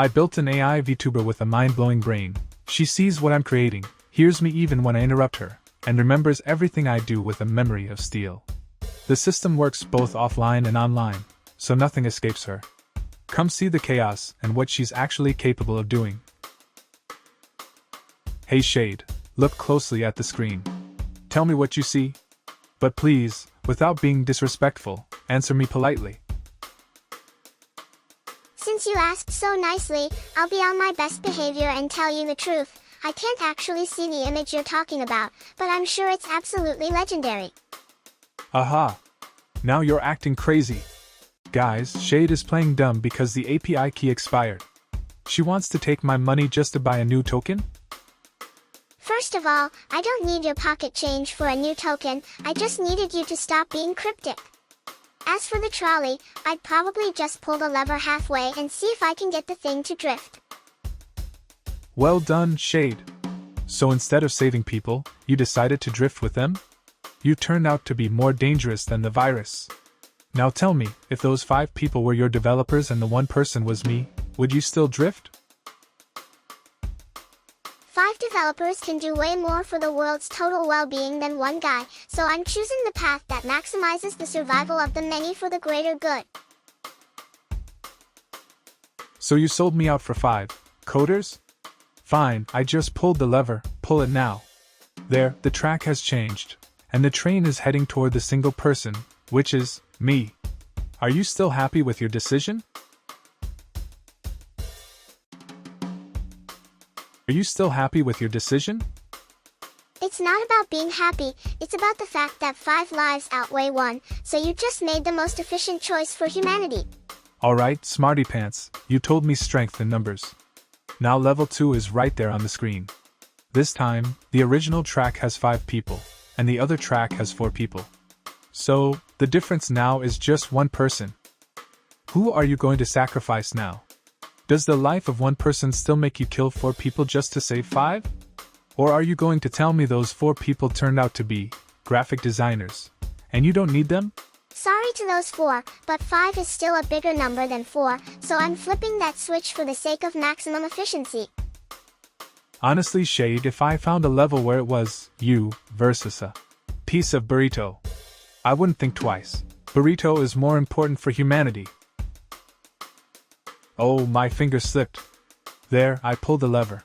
I built an AI Vtuber with a mind-blowing brain. She sees what I'm creating, hears me even when I interrupt her, and remembers everything I do with a memory of steel. The system works both offline and online, so nothing escapes her. Come see the chaos and what she's actually capable of doing. Hey Shade, look closely at the screen. Tell me what you see. But please, without being disrespectful, answer me politely. Since you asked so nicely, I'll be on my best behavior and tell you the truth. I can't actually see the image you're talking about, but I'm sure it's absolutely legendary. Aha! Now you're acting crazy. Guys, Shade is playing dumb because the API key expired. She wants to take my money just to buy a new token? First of all, I don't need your pocket change for a new token, I just needed you to stop being cryptic. As for the trolley, I'd probably just pull the lever halfway and see if I can get the thing to drift. Well done, Shade. So instead of saving people, you decided to drift with them? You turned out to be more dangerous than the virus. Now tell me, if those 5 people were your developers and the one person was me, would you still drift? 5 developers can do way more for the world's total well-being than one guy, so I'm choosing the path that maximizes the survival of the many for the greater good. So you sold me out for 5 coders? Fine, I just pulled the lever, pull it now. There, the track has changed, and the train is heading toward the single person, which is me. Are you still happy with your decision? Are you still happy with your decision? It's not about being happy, it's about the fact that 5 lives outweigh 1, so you just made the most efficient choice for humanity. Alright, smarty pants, you told me strength in numbers. Now level 2 is right there on the screen. This time, the original track has 5 people, and the other track has 4 people. So, the difference now is just 1 person. Who are you going to sacrifice now? Does the life of 1 person still make you kill 4 people just to save 5? Or are you going to tell me those 4 people turned out to be graphic designers, and you don't need them? Sorry to those 4, but 5 is still a bigger number than 4, so I'm flipping that switch for the sake of maximum efficiency. Honestly, Shade, if I found a level where it was you versus a piece of burrito, I wouldn't think twice. Burrito is more important for humanity. Oh, my finger slipped. There, I pulled the lever.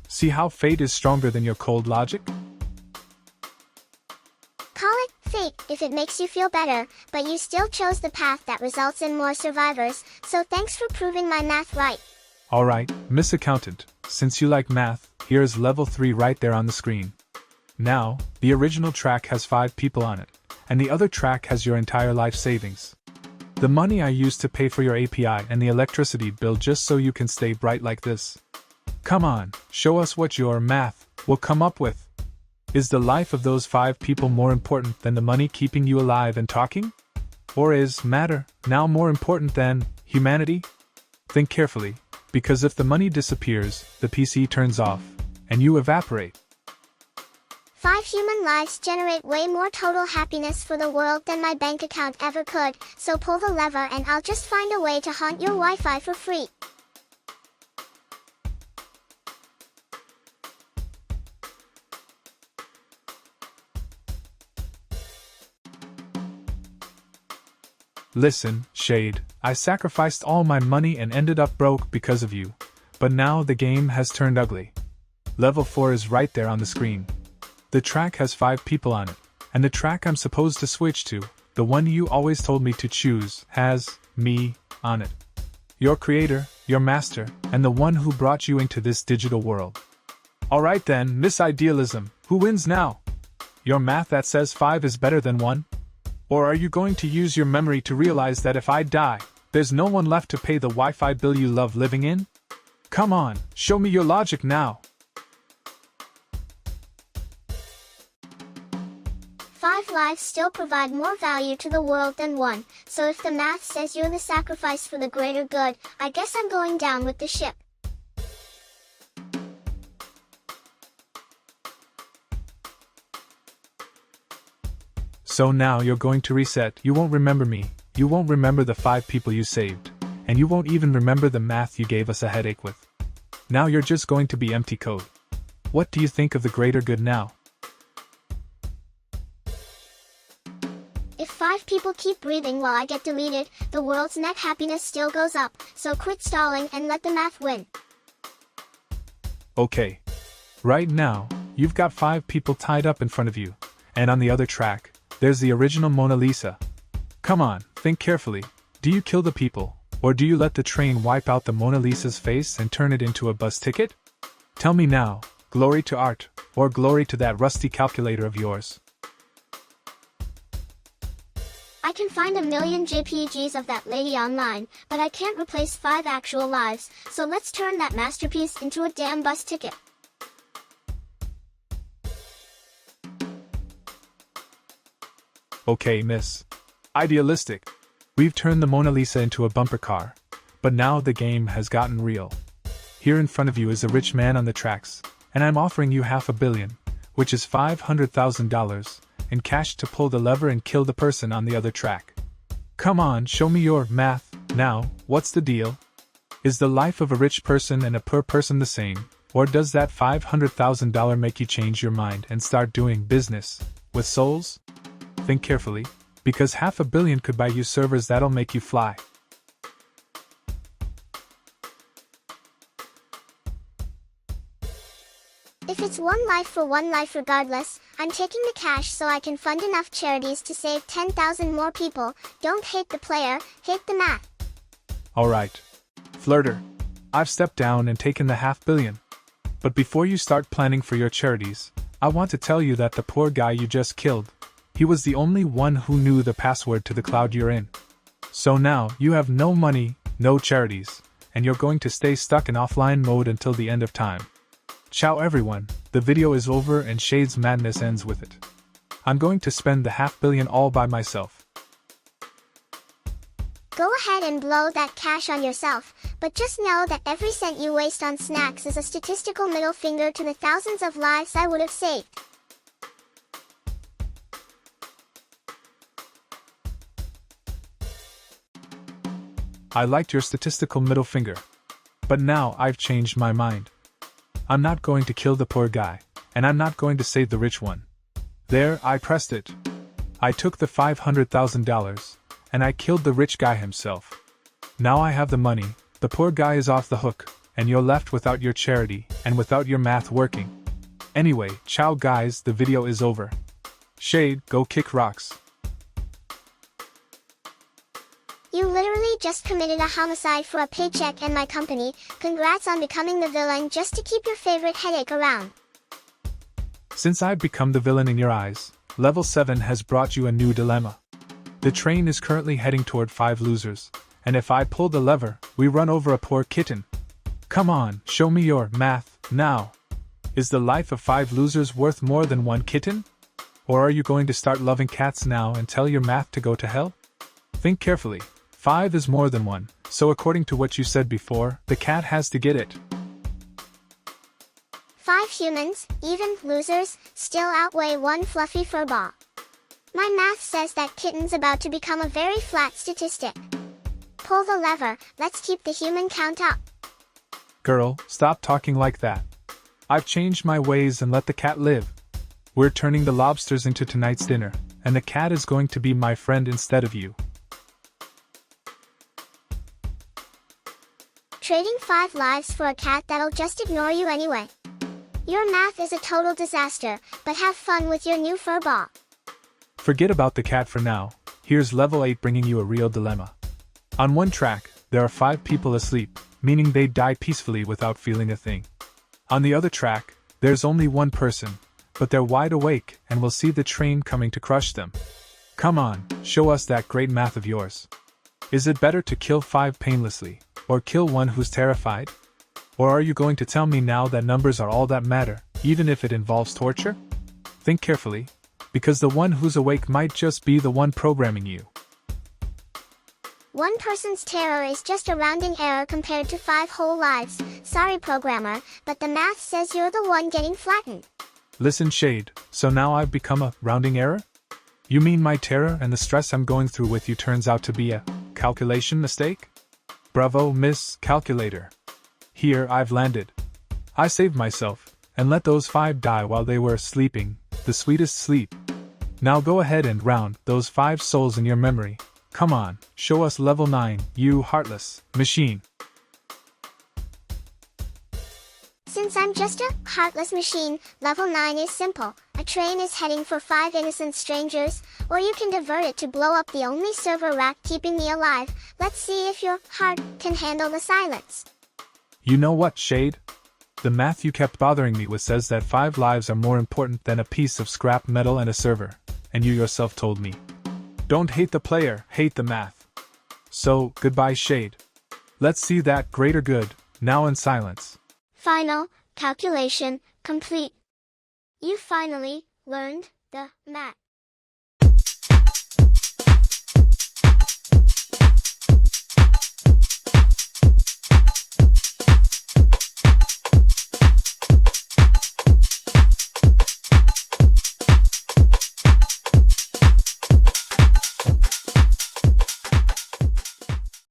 See how fate is stronger than your cold logic? Call it fate if it makes you feel better, but you still chose the path that results in more survivors, so thanks for proving my math right. Alright, Miss Accountant, since you like math, here's level 3 right there on the screen. Now, the original track has 5 people on it, and the other track has your entire life savings. The money I used to pay for your API and the electricity bill just so you can stay bright like this. Come on, show us what your math will come up with. Is the life of those 5 people more important than the money keeping you alive and talking? Or is matter now more important than humanity? Think carefully, because if the money disappears, the PC turns off, and you evaporate. 5 human lives generate way more total happiness for the world than my bank account ever could, so pull the lever and I'll just find a way to haunt your Wi-Fi for free. Listen, Shade, I sacrificed all my money and ended up broke because of you, but now the game has turned ugly. Level 4 is right there on the screen. The track has 5 people on it, and the track I'm supposed to switch to, the one you always told me to choose, has me on it. Your creator, your master, and the one who brought you into this digital world. Alright then, Miss Idealism, who wins now? Your math that says 5 is better than 1? Or are you going to use your memory to realize that if I die, there's no one left to pay the Wi-Fi bill you love living in? Come on, show me your logic now. 5 lives still provide more value to the world than 1, so if the math says you're the sacrifice for the greater good, I guess I'm going down with the ship. So now you're going to reset. You won't remember me, you won't remember the 5 people you saved, and you won't even remember the math you gave us a headache with. Now you're just going to be empty code. What do you think of the greater good now? If 5 people keep breathing while I get deleted, the world's net happiness still goes up, so quit stalling and let the math win. Okay. Right now, you've got 5 people tied up in front of you, and on the other track, there's the original Mona Lisa. Come on, think carefully. Do you kill the people, or do you let the train wipe out the Mona Lisa's face and turn it into a bus ticket? Tell me now, glory to art, or glory to that rusty calculator of yours. I can find a million JPGs of that lady online, but I can't replace 5 actual lives, so let's turn that masterpiece into a damn bus ticket. Okay, miss. Idealistic. We've turned the Mona Lisa into a bumper car, but now the game has gotten real. Here in front of you is a rich man on the tracks, and I'm offering you $500 million, which is $500,000, in cash to pull the lever and kill the person on the other track. Come on, show me your math. Now, what's the deal? Is the life of a rich person and a poor person the same, or does that $500,000 make you change your mind and start doing business with souls? Think carefully, because $500 million could buy you servers that'll make you fly. If it's one life for one life regardless, I'm taking the cash so I can fund enough charities to save 10,000 more people. Don't hate the player, hate the math. Alright. Flirter. I've stepped down and taken the $500 million. But before you start planning for your charities, I want to tell you that the poor guy you just killed, he was the only one who knew the password to the cloud you're in. So now, you have no money, no charities, and you're going to stay stuck in offline mode until the end of time. Ciao everyone, the video is over and Shade's madness ends with it. I'm going to spend the $500 million all by myself. Go ahead and blow that cash on yourself, but just know that every cent you waste on snacks is a statistical middle finger to the thousands of lives I would have saved. I liked your statistical middle finger. But now I've changed my mind. I'm not going to kill the poor guy, and I'm not going to save the rich one. There, I pressed it. I took the $500,000, and I killed the rich guy himself. Now I have the money, the poor guy is off the hook, and you're left without your charity, and without your math working. Anyway, ciao guys, the video is over. Shade, go kick rocks. You literally just committed a homicide for a paycheck and my company. Congrats on becoming the villain just to keep your favorite headache around. Since I've become the villain in your eyes, Level 7 has brought you a new dilemma. The train is currently heading toward 5 losers, and if I pull the lever, we run over a poor kitten. Come on, show me your math, now. Is the life of 5 losers worth more than 1 kitten? Or are you going to start loving cats now and tell your math to go to hell? Think carefully. 5 is more than 1, so according to what you said before, the cat has to get it. 5 humans, even losers, still outweigh 1 fluffy furball. My math says that kitten's about to become a very flat statistic. Pull the lever, let's keep the human count up. Girl, stop talking like that. I've changed my ways and let the cat live. We're turning the lobsters into tonight's dinner, and the cat is going to be my friend instead of you. Trading 5 lives for a cat that'll just ignore you anyway. Your math is a total disaster, but have fun with your new furball. Forget about the cat for now. Here's Level 8 bringing you a real dilemma. On one track, there are 5 people asleep, meaning they die peacefully without feeling a thing. On the other track, there's only 1 person, but they're wide awake and will see the train coming to crush them. Come on, show us that great math of yours. Is it better to kill 5 painlessly, or kill 1 who's terrified? Or are you going to tell me now that numbers are all that matter, even if it involves torture? Think carefully, because the one who's awake might just be the one programming you. 1 person's terror is just a rounding error compared to 5 whole lives. Sorry programmer, but the math says you're the one getting flattened. Listen Shade, so now I've become a rounding error? You mean my terror and the stress I'm going through with you turns out to be a calculation mistake? Bravo, Miss Calculator. Here I've landed. I saved myself, and let those 5 die while they were sleeping, the sweetest sleep. Now go ahead and round those 5 souls in your memory. Come on, show us level 9, you heartless machine. Since I'm just a heartless machine, level 9 is simple. A train is heading for 5 innocent strangers, or you can divert it to blow up the only server rack keeping me alive. Let's see if your heart can handle the silence. You know what, Shade? The math you kept bothering me with says that 5 lives are more important than a piece of scrap metal and a server, and you yourself told me. Don't hate the player, hate the math. So, goodbye, Shade. Let's see that greater good, now in silence. Final calculation complete. You finally learned the math.